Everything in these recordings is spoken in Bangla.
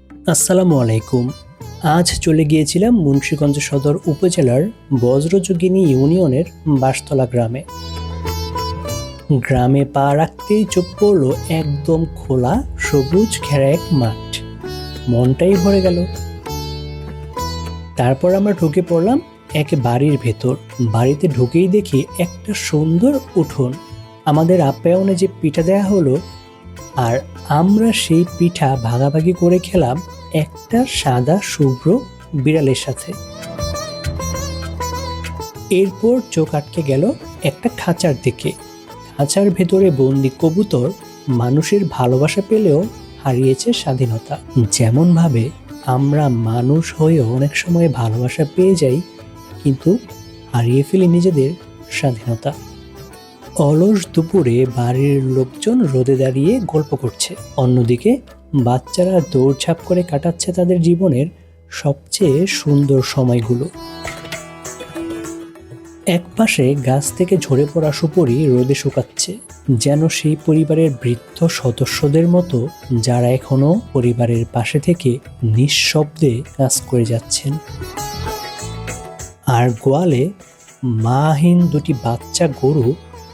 আসসালামু আলাইকুম। আজ চলে গিয়েছিলাম মুন্সিগঞ্জ সদর উপজেলার বজ্রযোগিনী ইউনিয়নের বাঁশতলা গ্রামে। গ্রামে পা রাখতেই চোখ পড়ল একদম খোলা সবুজ ঘেরা এক মাঠ। মনটাই ভরে গেল। তারপর আমরা ঢুকে পড়লাম এক বাড়ির ভেতর। বাড়িতে ঢুকেই দেখি একটা সুন্দর উঠোন। আমাদের আপ্যায়নে যে পিঠা দেয়া হলো, আর আমরা সেই পিঠা ভাগাভাগি করে খেলাম একটা সাদা শুভ্র বিড়ালের সাথে। এরপর চোখ আটকে গেল একটা খাঁচার দিকে। খাঁচার ভেতরে বন্দি কবুতর মানুষের ভালোবাসা পেলেও হারিয়েছে স্বাধীনতা। যেমন ভাবে আমরা মানুষ হয়েও অনেক সময় ভালোবাসা পেয়ে যাই, কিন্তু হারিয়ে ফেলি নিজেদের স্বাধীনতা। অলস দুপুরে বাড়ির লোকজন রোদে দাঁড়িয়ে গল্প করছে, অন্যদিকে বাচ্চারা দৌড়ঝাঁপ করে কাটাচ্ছে তাদের জীবনের সবচেয়ে সুন্দর সময়গুলো। একপাশে গাছ থেকে ঝরে পড়া সুপারি রোদে শুকাচ্ছে, যেন সেই পরিবারের বৃদ্ধ সদস্যদের মতো যারা এখনো পরিবারের পাশে থেকে নিঃশব্দে কাজ করে যাচ্ছেন। আর গোয়ালে মাহীন দুটি বাচ্চা গরু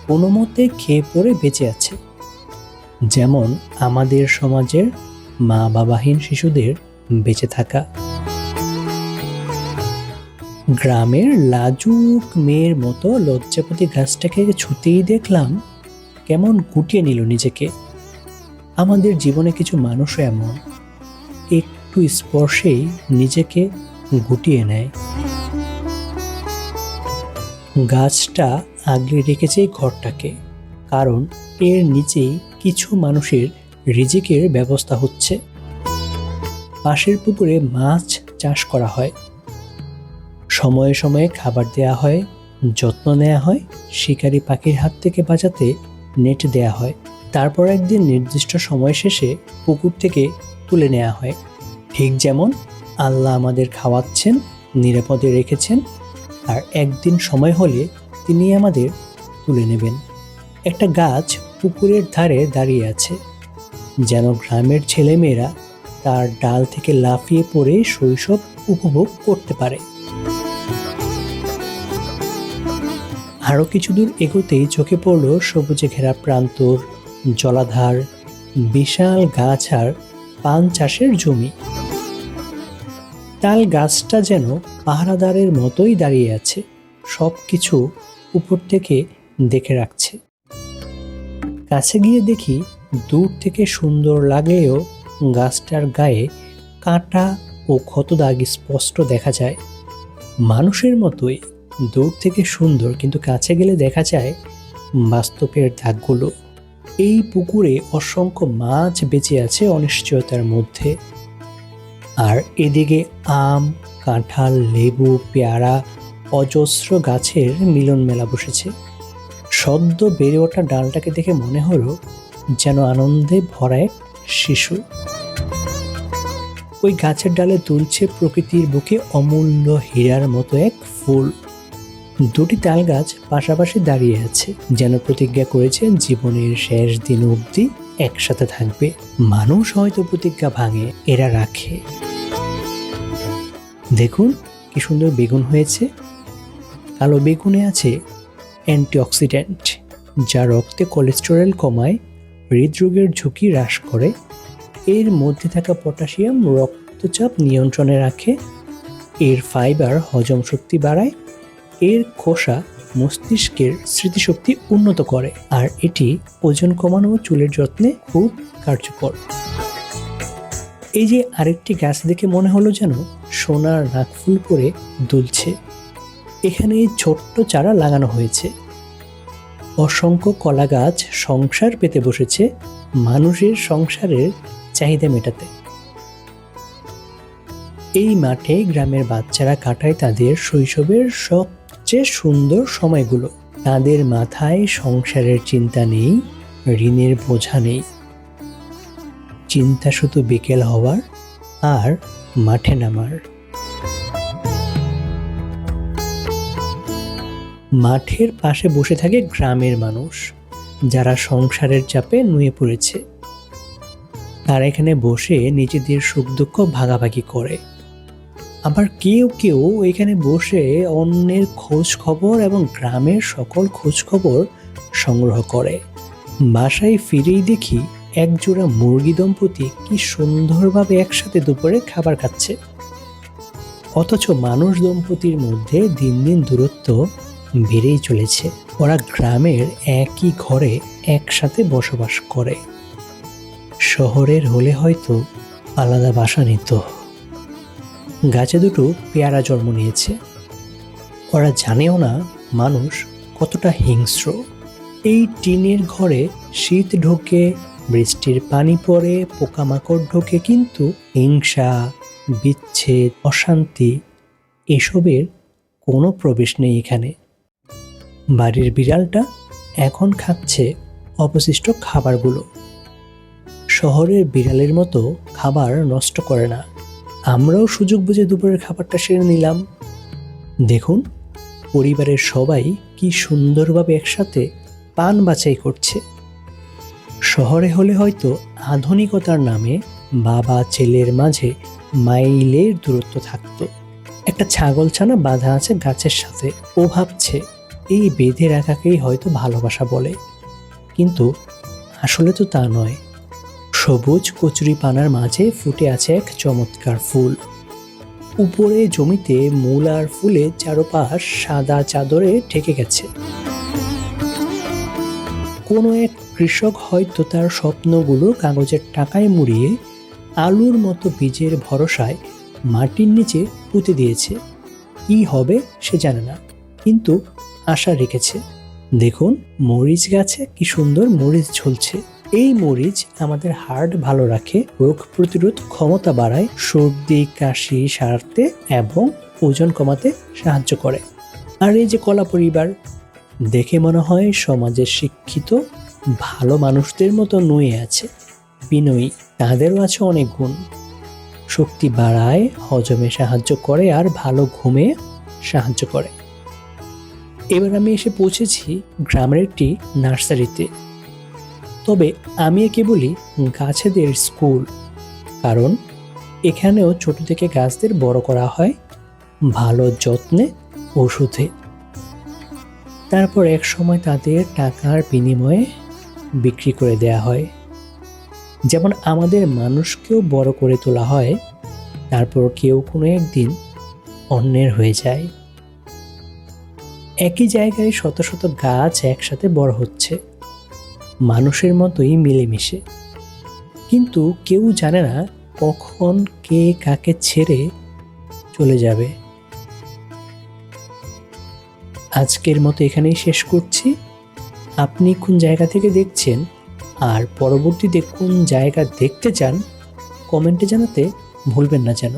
কোনো মতে খেয়ে পড়ে বেঁচে আছে, যেমন আমাদের সমাজের মা বাবাহীন শিশুদের বেঁচে থাকা। গ্রামের লাজুক মেয়ের মতো লজ্জাপতি গাছটাকে ছুতেই দেখলাম কেমন গুটিয়ে নিল নিজেকে। আমাদের জীবনে কিছু মানুষও এমন, একটু স্পর্শেই নিজেকে গুটিয়ে নেয়। গাছটা আগলে রেখেছে ঘরটাকে, কারণ এর নিচেই কিছু মানুষের রিজিকের ব্যবস্থা হচ্ছে। পাশের পুকুরে মাছ চাষ করা হয়, সময়ে সময়ে খাবার দেয়া হয়, যত্ন নেওয়া হয়, শিকারী পাখির হাত থেকে বাঁচাতে নেট দেয়া হয়। তারপর একদিন নির্দিষ্ট সময় শেষে পুকুর থেকে তুলে নেওয়া হয়। ঠিক যেমন আল্লাহ আমাদের খাওয়াচ্ছেন, নিরাপদে রেখেছেন, আর একদিন সময় হলে তিনি আমাদের তুলে নেবেন। একটা গাছ পুকুরের ধারে দাঁড়িয়ে আছে, যেন গ্রামের ছেলেমেয়েরা তার ডাল থেকে লাফিয়ে পড়ে শৈশব উপভোগ করতে পারে। আরও কিছু দূর এগোতেই চোখে পড়ল সবুজে ঘেরা প্রান্তর, জলাধার, বিশাল গাছ আর পান চাষের জমি। তাল গাছটা যেন পাহারাদারের মতোই দাঁড়িয়ে আছে, সব কিছু উপর থেকে দেখে রাখছে। কাছে গিয়ে দেখি দূর থেকে সুন্দর লাগলেও গাছটার গায়ে কাঁটা ও ক্ষত দাগ স্পষ্ট দেখা যায়। মানুষের মতোই দূর থেকে সুন্দর, কিন্তু কাছে গেলে দেখা যায় বাস্তবের দাগগুলো। এই পুকুরে অসংখ্য মাছ বেঁচে আছে অনিশ্চয়তার মধ্যে। আর এদিকে আম, কাঁঠাল, লেবু, পেয়ারা, অজস্র গাছের মিলন মেলা বসেছে। সদ্য বেড়ে ওঠা ডালটাকে দেখে মনে হলো যেন আনন্দে ভরা এক শিশু। ওই গাছের ডালে দুলছে প্রকৃতির বুকে অমূল্য হীরার মতো এক ফুল। দুটি তাল গাছ পাশাপাশি দাঁড়িয়ে আছে, যেন প্রতিজ্ঞা করেছে জীবনের শেষ দিন অবধি একসাথে থাকবে। মানুষ হয়তো প্রতিজ্ঞা ভাঙে, এরা রাখে। দেখুন কি সুন্দর বেগুন হয়েছে। কালো বেগুনে আছে অ্যান্টিঅক্সিডেন্ট, যা রক্তে কোলেস্টেরল কমায়, হৃদরোগের ঝুঁকি হ্রাস করে। এর মধ্যে থাকা পটাশিয়াম রক্তচাপ নিয়ন্ত্রণে রাখে, এর ফাইবার হজম শক্তি বাড়ায়, এর খোসা মস্তিষ্কের স্মৃতিশক্তি উন্নত করে, আর এটি ওজন কমানো ও চুলের যত্নে খুব কার্যকর। এই যে আরেকটি গাছ দেখে মনে হলো যেন সোনার নাকফুল পরে দুলছে। এখানে ছোট্ট চারা লাগানো হয়েছে। অসংখ্য কলা গাছ সংসার পেতে বসেছে মানুষের সংসারের চাহিদা মেটাতে। এই মাঠে গ্রামের বাচ্চারা কাটায় তাদের শৈশবের সবচেয়ে সুন্দর সময়গুলো। তাদের মাথায় সংসারের চিন্তা নেই, ঋণের বোঝা নেই। চিন্তা শুধু বিকেল হওয়ার আর মাঠে নামার। মাঠের পাশে বসে থাকে গ্রামের মানুষ, যারা সংসারের চাপে নুয়ে পড়েছে। তারা এখানে বসে নিজেদের সুখ দুঃখ ভাগাভাগি করে। আবার কেউ কেউ এখানে বসে অন্যের খোঁজ খবর এবং গ্রামের সকল খোঁজ খবর সংগ্রহ করে। বাসায় ফিরেই দেখি একজোড়া মুরগি দম্পতি কি সুন্দরভাবে একসাথে দুপুরে খাবার খাচ্ছে। অথচ মানুষ দম্পতির মধ্যে দিন দিন দূরত্ব বেড়েই চলেছে। ওরা গ্রামের একই ঘরে একসাথে বসবাস করে। শহরের হলে হয়তো আলাদা বাসা নিত। গাছে দুটো পেয়ারা জন্ম নিয়েছে। ওরা জানেও না মানুষ কতটা হিংস্র। এই টিনের ঘরে শীত ঢোকে, বৃষ্টির পানি পড়ে, পোকামাকড় ঢোকে, কিন্তু হিংসা, বিচ্ছেদ, অশান্তি এসবের কোনো প্রবেশ নেই এখানে। বাড়ির বিড়ালটা এখন খাচ্ছে অবশিষ্ট খাবারগুলো। শহরের বিড়ালের মতো খাবার নষ্ট করে না। আমরাও সুযোগ বুঝে দুপুরের খাবারটা সেরে নিলাম। দেখুন পরিবারের সবাই কি সুন্দরভাবে একসাথে পান বাছাই করছে। শহরে হলে হয়তো আধুনিকতার নামে বাবা ছেলের মাঝে মাইলের দূরত্ব থাকতো। একটা ছাগলছানা বাঁধা আছে গাছের সাথে, ও ভাবছে এই বেঁধে রাখাকেই হয়তো ভালোবাসা বলে, কিন্তু আসলে তো তা নয়। সবুজ কচুরি পানার মাঝে ফুটে আছে এক চমৎকার ফুল। উপরে জমিতে মূল আর ফুলে চারপাশ সাদা চাদরে ঢেকে গেছে। কোনো এক কৃষক হয়তো তার স্বপ্নগুলো কাগজের টাকায় মুড়িয়ে আলুর মতো বীজের ভরসায় মাটির নিচে পুঁতে দিয়েছে। কি হবে সে জানে না, কিন্তু আশা রেখেছে। দেখুন মরিচ গাছে কি সুন্দর মরিচ ঝুলছে। এই মরিচ আমাদের হার্ট ভালো রাখে, রোগ প্রতিরোধ ক্ষমতা বাড়ায়, সর্দি কাশি সারতে এবং ওজন কমাতে সাহায্য করে। আর এই যে কলা পরিবার, দেখে মনে হয় সমাজের শিক্ষিত ভালো মানুষদের মতো নুয়ে আছে, বিনয়ী। তাদেরও আছে অনেক গুণ। শক্তি বাড়ায়, হজমে সাহায্য করে আর ভালো ঘুমে সাহায্য করে। এবার আমি এসে পৌঁছেছি গ্রামের একটি নার্সারিতে। তবে আমি একে বলি গাছেদের স্কুল, কারণ এখানেও ছোট থেকে গাছদের বড় করা হয় ভালো যত্নে, ওষুধে। তারপর এক সময় তাদের টাকার বিনিময়ে বিক্রি করে দেয়া হয়। যেমন আমাদের মানুষকেও বড় করে তোলা হয়, তারপর কেউ কোনো একদিন অন্যের হয়ে যায়। একই জায়গায় শত শত গাছ একসাথে বড় হচ্ছে, মানুষের মতোই মিলেমিশে, কিন্তু কেউ জানে না কখন কে কাকে ছেড়ে চলে যাবে। আজকের মতো এখানেই শেষ করছি। আপনি কোন জায়গা থেকে দেখছেন আর পরবর্তীতে কোন জায়গা দেখতে চান কমেন্টে জানাতে ভুলবেন না যেন।